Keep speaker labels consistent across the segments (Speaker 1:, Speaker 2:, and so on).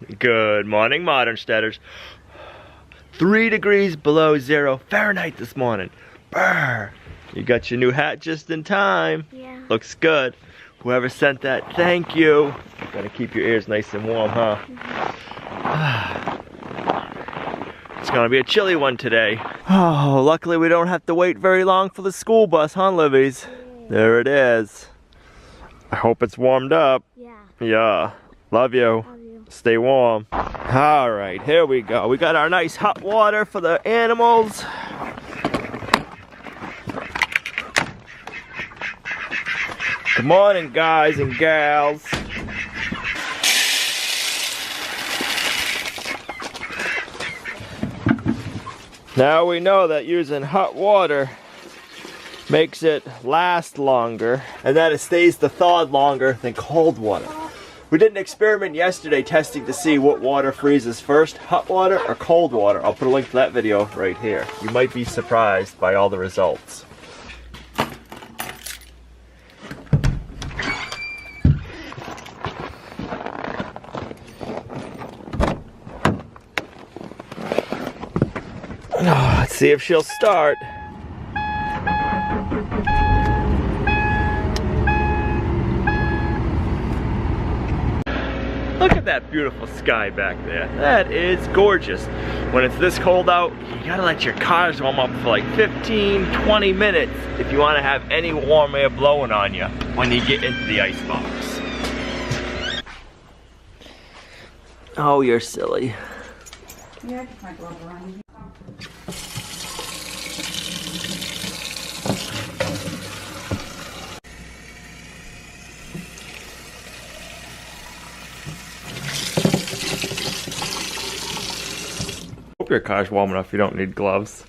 Speaker 1: Good morning, Modern Steaders. 3 degrees below 0 Fahrenheit this morning. Brr. You got your new hat just in time.
Speaker 2: Yeah.
Speaker 1: Looks good. Whoever sent that, thank you. Gotta keep your ears nice and warm, huh? It's gonna be a chilly one today. Oh, luckily we don't have to wait very long for the school bus, huh, Livies? There it is. I hope it's warmed up.
Speaker 2: Yeah.
Speaker 1: Yeah. Love you.
Speaker 2: Love you.
Speaker 1: Stay warm. All right, here we go. We got our nice hot water for the animals. Good morning, guys and gals. Now we know that using hot water makes it last longer, and that it stays thawed longer than cold water. We did an experiment yesterday testing to see what water freezes first, hot water or cold water. I'll put a link to that video right here. You might be surprised by all the results. Let's see if she'll start. Look at that beautiful sky back there. That is gorgeous. When it's this cold out, you gotta let your cars warm up for like 15-20 minutes if you want to have any warm air blowing on you when you get into the icebox. Oh, you're silly.
Speaker 3: Yeah, I just might glove around.
Speaker 1: Hope your car's warm enough you don't need gloves.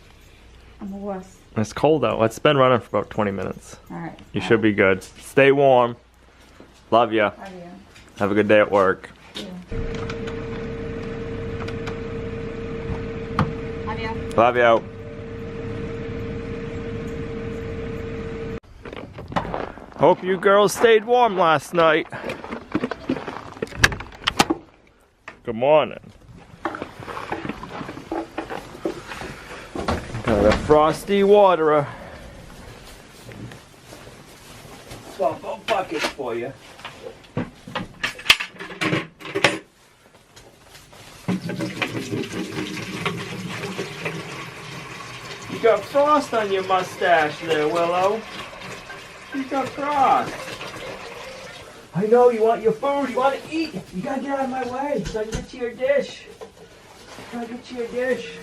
Speaker 3: I'm a wuss.
Speaker 1: It's cold out. It's been running for about 20 minutes.
Speaker 3: Alright.
Speaker 1: You should be good. Stay warm. Love ya.
Speaker 3: Love you.
Speaker 1: Have a good day at work.
Speaker 3: Yeah. Love you.
Speaker 1: Love you. Hope you girls stayed warm last night. Good morning. Got a frosty waterer. Swap buckets for you. You got frost on your mustache there, Willow. You got frost. I know you want your food, you want to eat. You gotta get out of my way so I can get to your dish. Gotta get to your dish.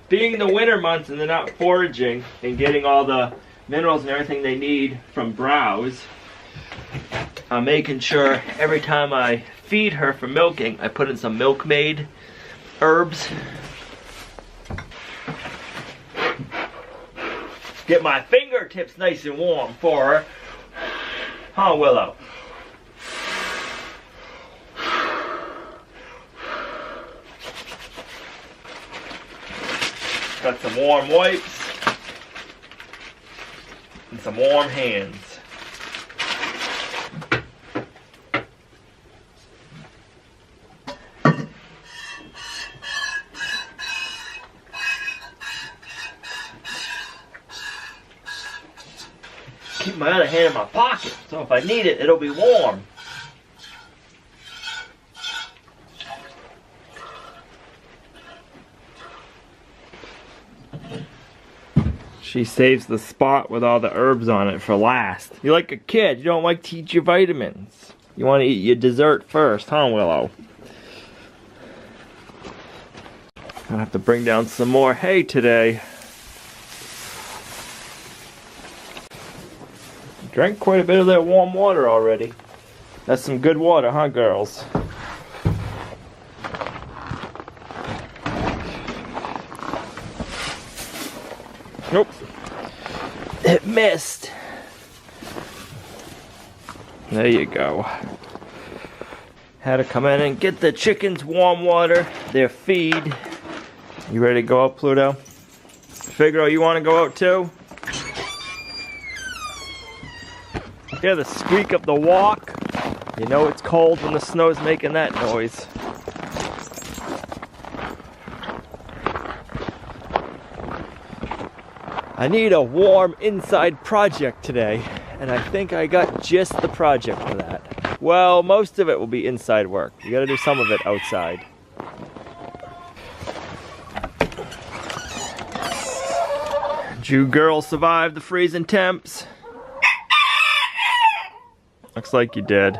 Speaker 1: Being the winter months and they're not foraging and getting all the minerals and everything they need from browse, I'm making sure every time I feed her for milking, I put in some milkmaid herbs. Get my fingertips nice and warm for her. Huh, Willow? Got some warm wipes and some warm hands. Keep my other hand in my pocket, so if I need it, it'll be warm. She saves the spot with all the herbs on it for last. You're like a kid. You don't like to eat your vitamins. You want to eat your dessert first, huh, Willow? I have to bring down some more hay today. Drank quite a bit of that warm water already. That's some good water, huh, girls? Nope. It missed. There you go. Had to come in and get the chickens warm water, their feed. You ready to go out, Pluto? Figaro, you want to go out too? Hear the squeak of the walk? You know it's cold when the snow's making that noise. I need a warm inside project today, and I think I got just the project for that. Well, most of it will be inside work. You gotta do some of it outside. Did you girls survive the freezing temps? Looks like you did.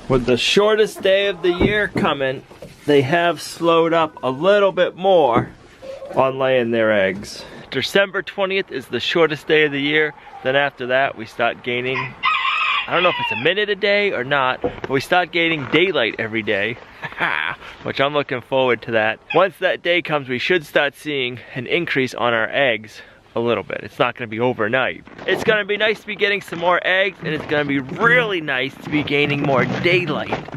Speaker 1: With the shortest day of the year coming, they have slowed up a little bit more on laying their eggs. December 20th is the shortest day of the year. Then after that, we start gaining, I don't know if it's a minute a day or not, but we start gaining daylight every day, which I'm looking forward to that. Once that day comes, we should start seeing an increase on our eggs a little bit. It's not going to be overnight. It's going to be nice to be getting some more eggs, and it's going to be really nice to be gaining more daylight.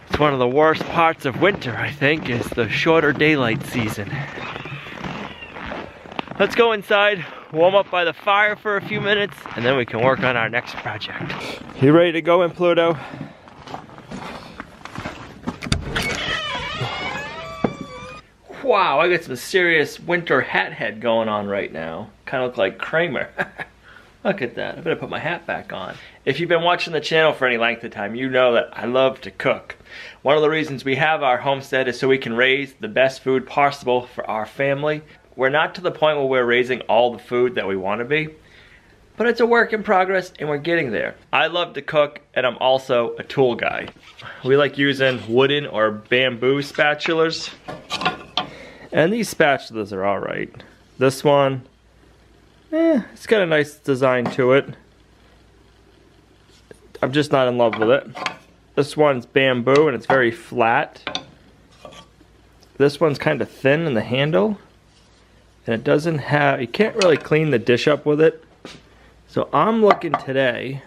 Speaker 1: It's one of the worst parts of winter, I think, is the shorter daylight season. Let's go inside, warm up by the fire for a few minutes, and then we can work on our next project. You ready to go in, Pluto? Wow, I got some serious winter hat head going on right now. Kind of look like Kramer. Look at that, I better put my hat back on. If you've been watching the channel for any length of time, you know that I love to cook. One of the reasons we have our homestead is so we can raise the best food possible for our family. We're not to the point where we're raising all the food that we want to be, but it's a work in progress and we're getting there. I love to cook, and I'm also a tool guy. We like using wooden or bamboo spatulas. And these spatulas are alright. This one, it's got a nice design to it. I'm just not in love with it. This one's bamboo and it's very flat. This one's kind of thin in the handle. And it doesn't have, you can't really clean the dish up with it. So I'm looking today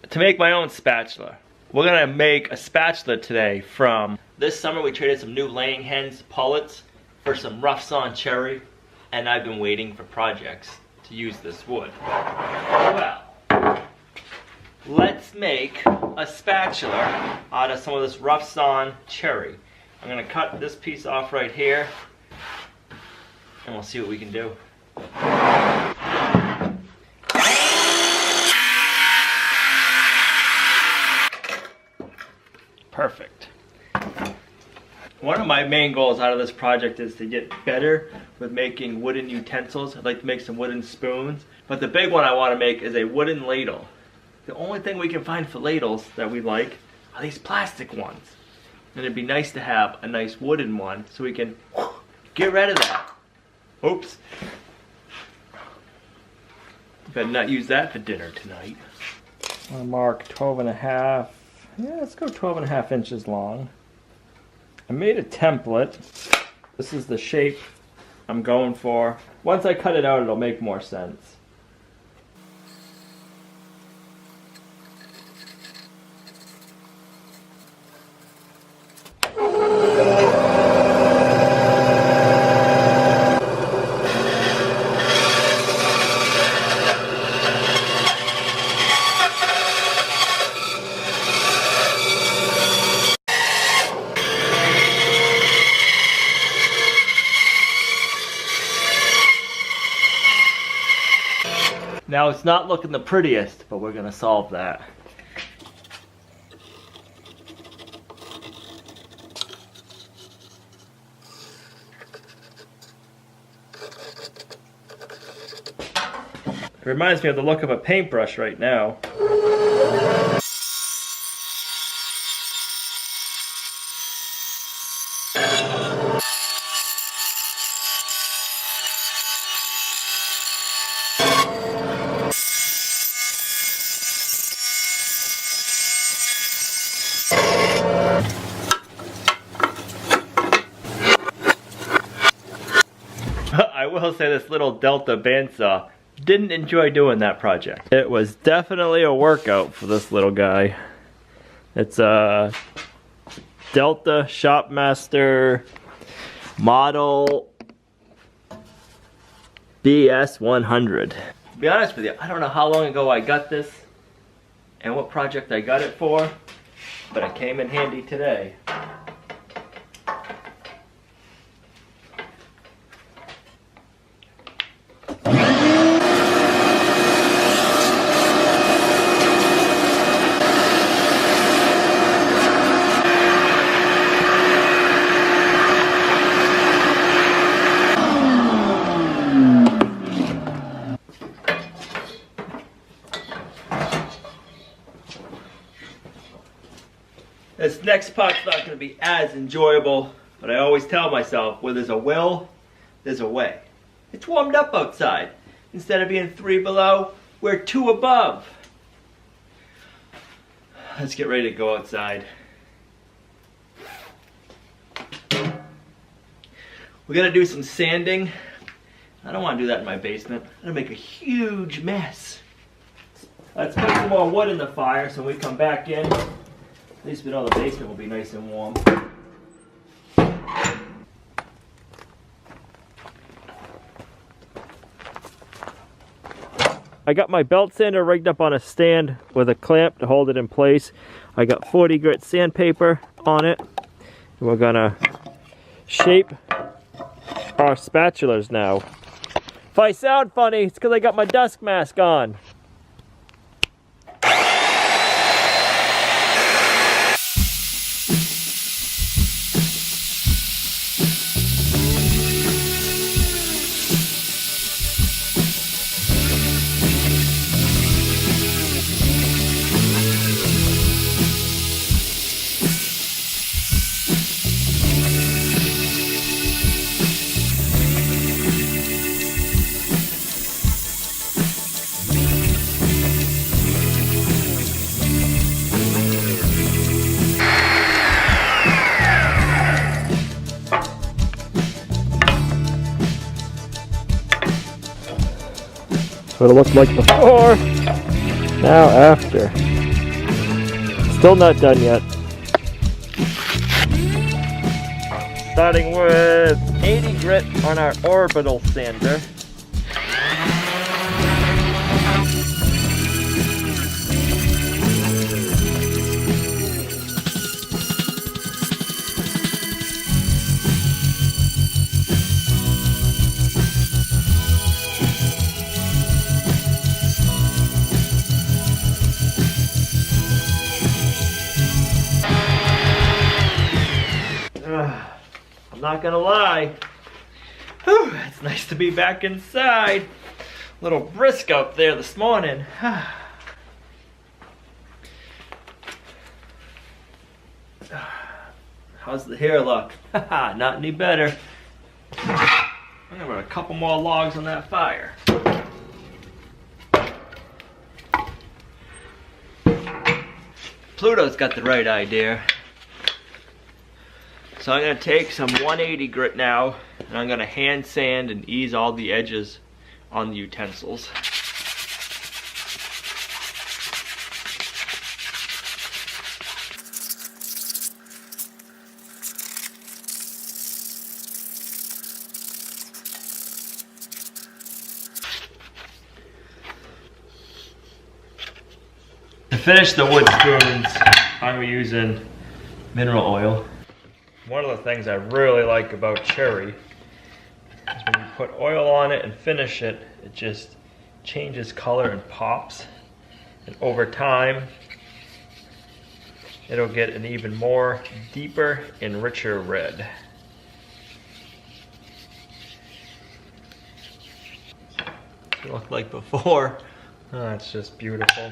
Speaker 1: to make my own spatula. We're gonna make a spatula today from, this summer we traded some new laying hens pullets for some rough sawn cherry, and I've been waiting for projects to use this wood. Well, let's make a spatula out of some of this rough sawn cherry. I'm gonna cut this piece off right here, and we'll see what we can do. Perfect. One of my main goals out of this project is to get better with making wooden utensils. I'd like to make some wooden spoons, but the big one I want to make is a wooden ladle. The only thing we can find for ladles that we like are these plastic ones. And it'd be nice to have a nice wooden one so we can get rid of that. Oops. Better not use that for dinner tonight. I'm gonna mark 12.5. Yeah, let's go 12.5 inches long. I made a template. This is the shape I'm going for. Once I cut it out, it'll make more sense. Now it's not looking the prettiest, but we're gonna solve that. It reminds me of the look of a paintbrush right now. I will say this little Delta bandsaw didn't enjoy doing that project. It was definitely a workout for this little guy. It's a Delta Shopmaster model BS100. To be honest with you, I don't know how long ago I got this and what project I got it for, but it came in handy today. This next part's not going to be as enjoyable, but I always tell myself, where there's a will, there's a way. It's warmed up outside. Instead of being 3 below, we're 2 above. Let's get ready to go outside. We're going to do some sanding. I don't want to do that in my basement. I'm going to make a huge mess. Let's put some more wood in the fire so when we come back in, at least we know the basement will be nice and warm. I got my belt sander rigged up on a stand with a clamp to hold it in place. I got 40 grit sandpaper on it. And we're gonna shape our spatulas now. If I sound funny, it's because I got my dusk mask on. What it looked like before, now after. Still not done yet. Starting with 80 grit on our orbital sander. I'm not gonna lie, whew, it's nice to be back inside. A little brisk out there this morning. How's the hair look? Not any better. I'm gonna put a couple more logs on that fire. Pluto's got the right idea. So I'm going to take some 180 grit now, and I'm going to hand sand and ease all the edges on the utensils. To finish the wood spoons, I'm going to be using mineral oil. One of the things I really like about cherry is when you put oil on it and finish it, it just changes color and pops. And over time, it'll get an even more deeper and richer red. It looked like before. Oh, it's just beautiful.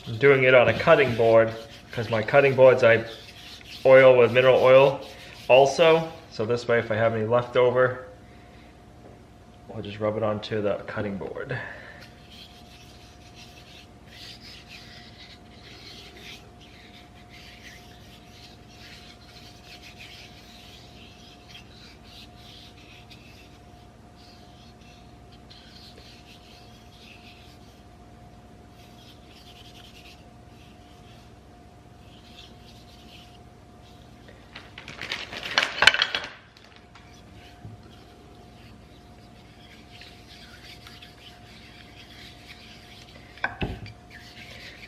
Speaker 1: I'm doing it on a cutting board because my cutting boards I oil with mineral oil also. So this way if I have any leftover, I'll just rub it onto the cutting board.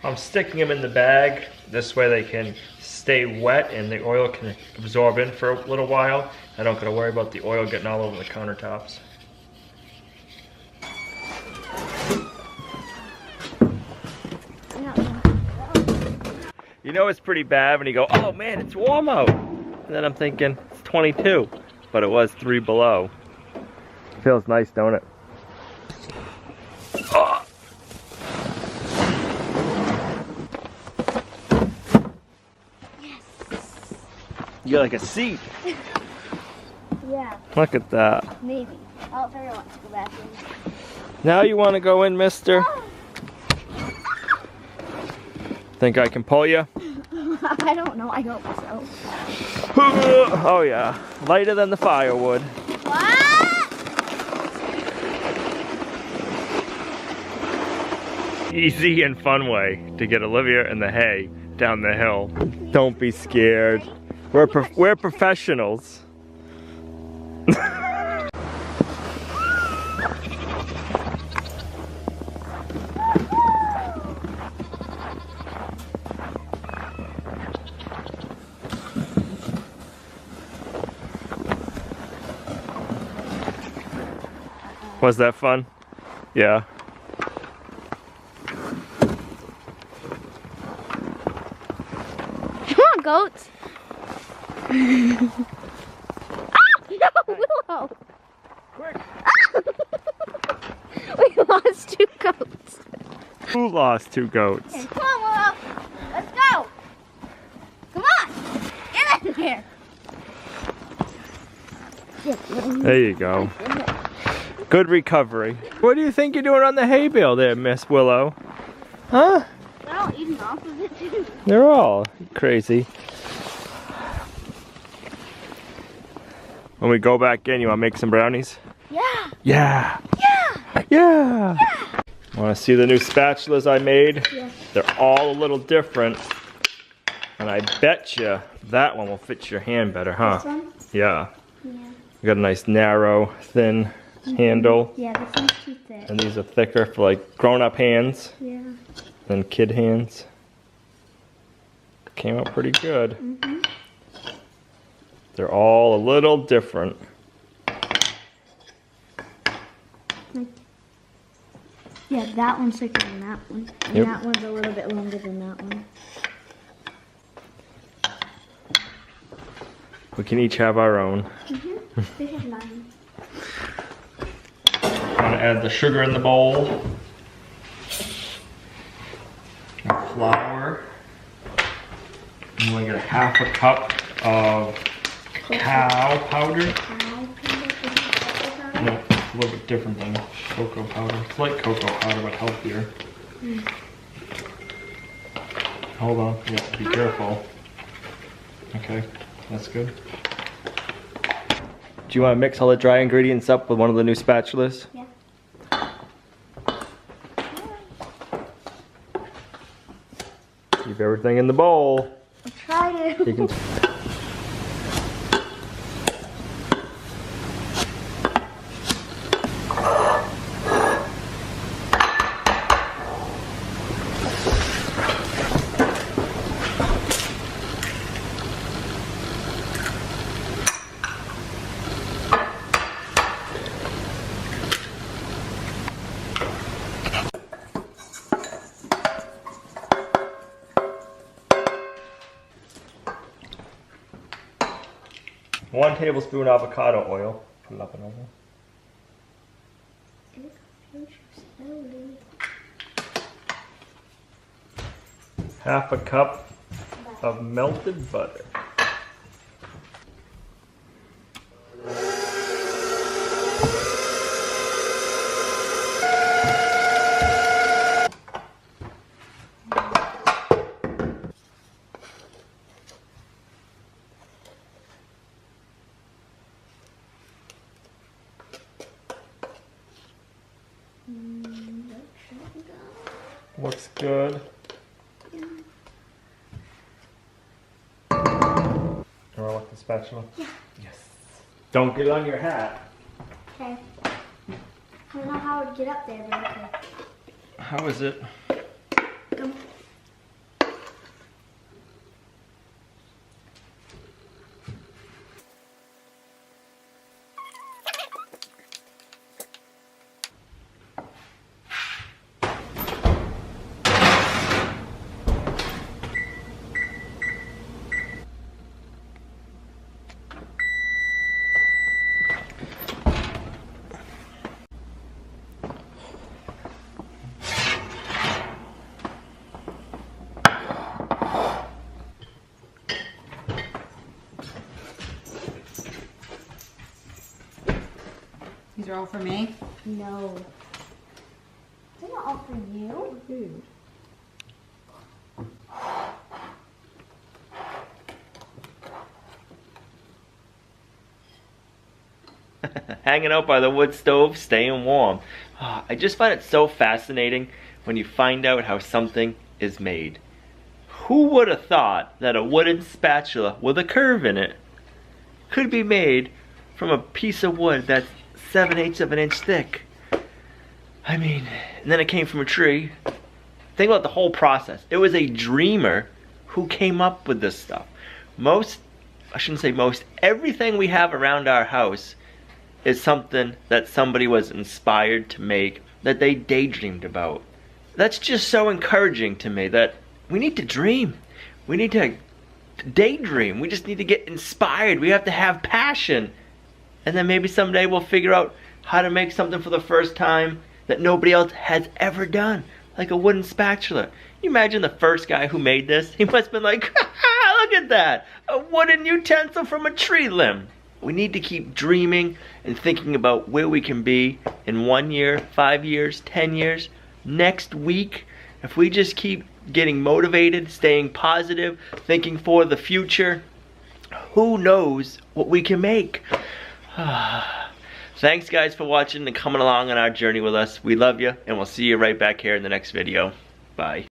Speaker 1: I'm sticking them in the bag. This way they can stay wet and the oil can absorb in for a little while. I don't gotta worry about the oil getting all over the countertops. You know it's pretty bad when you go, oh man, it's warm out. And then I'm thinking, it's 22, but it was 3 below. Feels nice, don't it? Oh.
Speaker 2: Yes.
Speaker 1: You got like a seat.
Speaker 2: Yeah,
Speaker 1: Look at that.
Speaker 2: maybe. I'll if I want to go back in.
Speaker 1: Now you want to go in, mister? Think I can pull you?
Speaker 2: I don't know. I hope so.
Speaker 1: Oh yeah, lighter than the firewood.
Speaker 2: What?
Speaker 1: Easy and fun way to get Olivia and the hay down the hill. Don't be scared. We're professionals. Was that fun? Yeah.
Speaker 2: Come on, goats. No, Willow.
Speaker 1: Quick.
Speaker 2: We lost 2 goats.
Speaker 1: Who lost 2 goats?
Speaker 2: Here, come on, Willow. Let's go. Come on. Get in here.
Speaker 1: There you go. Good recovery. What do you think you're doing on the hay bale there, Miss Willow? Huh?
Speaker 2: They're all eating off of it, too.
Speaker 1: They're all crazy. When we go back in, you want to make some brownies?
Speaker 2: Yeah.
Speaker 1: Yeah.
Speaker 2: Yeah.
Speaker 1: Yeah. Want to see the new spatulas I made?
Speaker 2: Yeah.
Speaker 1: They're all a little different. And I bet you that one will fit your hand better, huh?
Speaker 2: This one?
Speaker 1: Yeah.
Speaker 2: Yeah.
Speaker 1: You got a nice narrow, thin handle.
Speaker 2: Yeah, this one's too thick.
Speaker 1: And these are thicker for like grown-up hands
Speaker 2: Yeah.
Speaker 1: than kid hands. Came out pretty good.
Speaker 2: Mm-hmm.
Speaker 1: They're all a little different.
Speaker 2: Yeah, that one's thicker than that one. And
Speaker 1: Yep.
Speaker 2: that one's a little bit longer than that one.
Speaker 1: We can each have our own.
Speaker 2: Mm-hmm. This is mine.
Speaker 1: Want to add the sugar in the bowl. Flour. You want to get a 1/2 cup of cacao powder. No, it's a little bit different than cocoa powder. It's like cocoa powder, but healthier. Hold on, yeah, be careful. Okay, that's good. Do you want to mix all the dry ingredients up with one of the new spatulas?
Speaker 2: Yeah.
Speaker 1: Keep everything in the bowl.
Speaker 2: I tried to.
Speaker 1: You can. One tablespoon avocado oil. Put it up and over. 1/2 cup of melted butter. Looks good. Roll with the spatula?
Speaker 2: Yeah.
Speaker 1: Yes. Don't get it on your hat.
Speaker 2: Okay. I don't know how I would get up there, but okay.
Speaker 1: How is it?
Speaker 2: Come.
Speaker 3: are all for me?
Speaker 2: No. They're not all for you.
Speaker 3: Food.
Speaker 1: Hanging out by the wood stove, staying warm. Ah, I just find it so fascinating when you find out how something is made. Who would have thought that a wooden spatula with a curve in it could be made from a piece of wood that's 7/8 of an inch thick? I mean, and then it came from a tree. Think about the whole process. It was a dreamer who came up with this stuff. I shouldn't say most, everything we have around our house is something that somebody was inspired to make, that they daydreamed about. That's just so encouraging to me, that we need to dream. We need to daydream. We just need to get inspired. We have to have passion. And then maybe someday we'll figure out how to make something for the first time that nobody else has ever done. Like a wooden spatula. You imagine the first guy who made this? He must have been like, look at that! A wooden utensil from a tree limb. We need to keep dreaming and thinking about where we can be in 1 year, 5 years, 10 years, next week. If we just keep getting motivated, staying positive, thinking for the future, who knows what we can make. Thanks guys for watching and coming along on our journey with us. We love you, and we'll see you right back here in the next video. Bye.